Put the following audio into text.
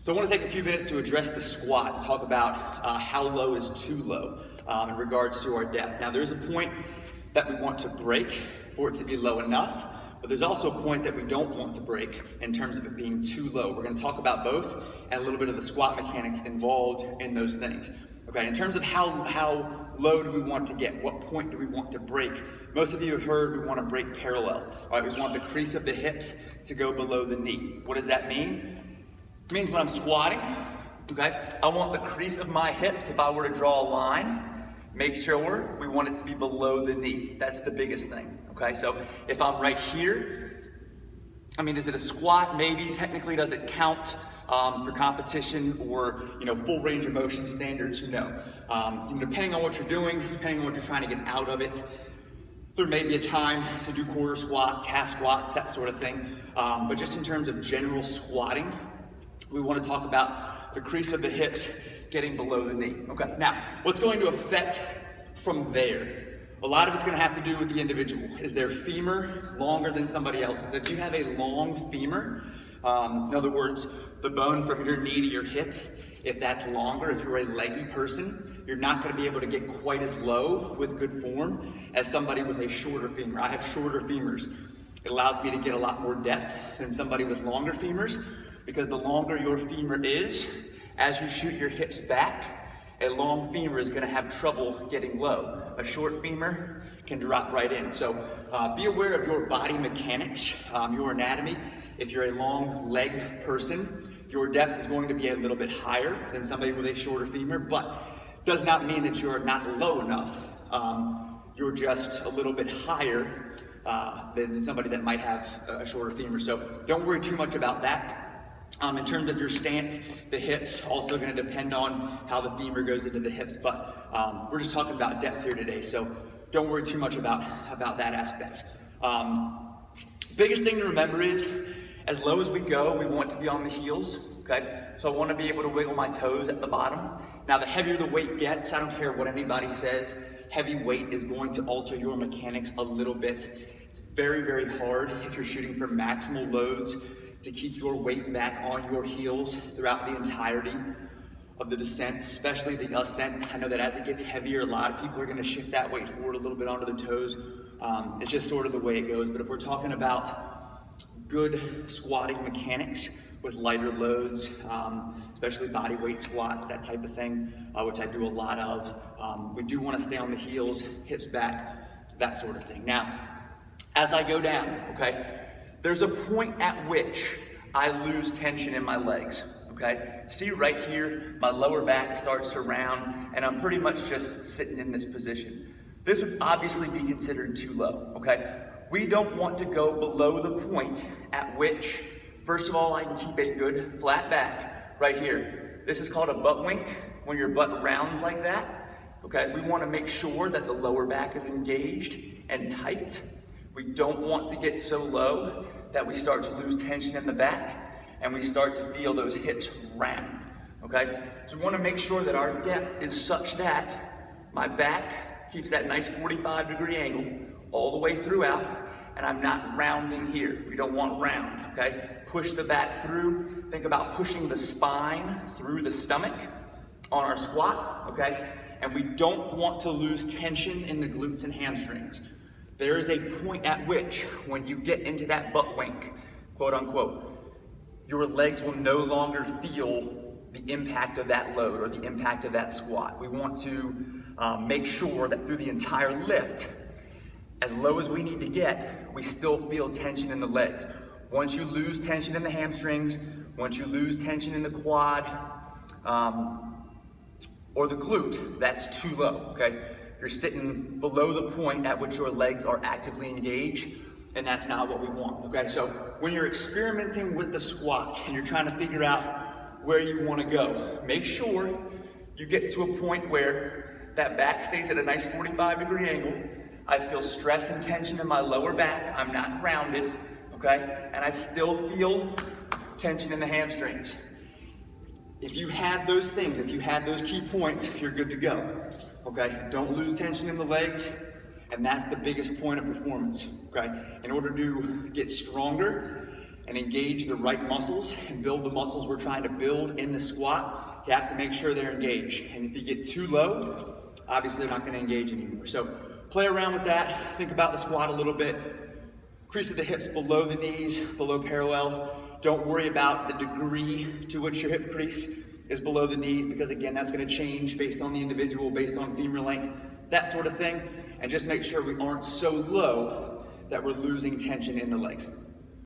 So I want to take a few minutes to address the squat and talk about how low is too low in regards to our depth. Now there's a point that we want to break for it to be low enough, but there's also a point that we don't want to break in terms of it being too low. We're going to talk about both and a little bit of the squat mechanics involved in those things. Okay, in terms of how low do we want to get, what point do we want to break? Most of you have heard we want to break parallel. All right, we want the crease of the hips to go below the knee. What does that mean? It means when I'm squatting, okay, I want the crease of my hips, if I were to draw a line, make sure we want it to be below the knee. That's the biggest thing, okay? So if I'm right here, I mean, is it a squat? Maybe. Technically, does it count for competition or, full range of motion standards? No. Depending on what you're doing, depending on what you're trying to get out of it, there may be a time to do quarter squats, half squats, that sort of thing. But just in terms of general squatting, we want to talk about the crease of the hips getting below the knee. Okay, now, what's going to affect from there? A lot of it's going to have to do with the individual. Is their femur longer than somebody else's? If you have a long femur, in other words, the bone from your knee to your hip, if that's longer, if you're a leggy person, you're not going to be able to get quite as low with good form as somebody with a shorter femur. I have shorter femurs. It allows me to get a lot more depth than somebody with longer femurs, because the longer your femur is, as you shoot your hips back, a long femur is going to have trouble getting low. A short femur can drop right in. So be aware of your body mechanics, your anatomy. If you're a long leg person, your depth is going to be a little bit higher than somebody with a shorter femur, but does not mean that you're not low enough. You're just a little bit higher than somebody that might have a shorter femur. So don't worry too much about that. In terms of your stance, the hips also going to depend on how the femur goes into the hips, but we're just talking about depth here today, so don't worry too much about that aspect. Biggest thing to remember is, as low as we go, we want to be on the heels, okay? So I want to be able to wiggle my toes at the bottom. Now, the heavier the weight gets, I don't care what anybody says, heavy weight is going to alter your mechanics a little bit. It's very, very hard if you're shooting for maximal loads to keep your weight back on your heels throughout the entirety of the descent, especially the ascent. I know that as it gets heavier, a lot of people are going to shift that weight forward a little bit onto the toes. It's just sort of the way it goes. But if we're talking about good squatting mechanics with lighter loads, especially body weight squats, that type of thing, which I do a lot of, we do want to stay on the heels, hips back, that sort of thing. Now, as I go down, okay, there's a point at which I lose tension in my legs, okay? See right here, my lower back starts to round, and I'm pretty much just sitting in this position. This would obviously be considered too low, okay? We don't want to go below the point at which, first of all, I can keep a good flat back right here. This is called a butt wink, when your butt rounds like that, okay? We want to make sure that the lower back is engaged and tight. We don't want to get so low that we start to lose tension in the back and we start to feel those hips round, okay? So we want to make sure that our depth is such that my back keeps that nice 45-degree angle all the way throughout, and I'm not rounding here. We don't want round, okay? Push the back through. Think about pushing the spine through the stomach on our squat, okay? And we don't want to lose tension in the glutes and hamstrings. There is a point at which, when you get into that butt wink, quote unquote, your legs will no longer feel the impact of that load or the impact of that squat. We want to make sure that through the entire lift, as low as we need to get, we still feel tension in the legs. Once you lose tension in the hamstrings, once you lose tension in the quad or the glute, that's too low, okay? You're sitting below the point at which your legs are actively engaged, and that's not what we want, okay? So when you're experimenting with the squat and you're trying to figure out where you want to go, make sure you get to a point where that back stays at a nice 45-degree angle. I feel stress and tension in my lower back. I'm not grounded, okay? And I still feel tension in the hamstrings. If you have those things, if you have those key points, you're good to go, okay? Don't lose tension in the legs, and that's the biggest point of performance, okay? In order to get stronger and engage the right muscles and build the muscles we're trying to build in the squat, you have to make sure they're engaged. And if you get too low, obviously they're not going to engage anymore. So play around with that. Think about the squat a little bit. Crease of the hips below the knees, below parallel. Don't worry about the degree to which your hip crease is below the knees, because again, that's going to change based on the individual, based on femur length, that sort of thing. And just make sure we aren't so low that we're losing tension in the legs.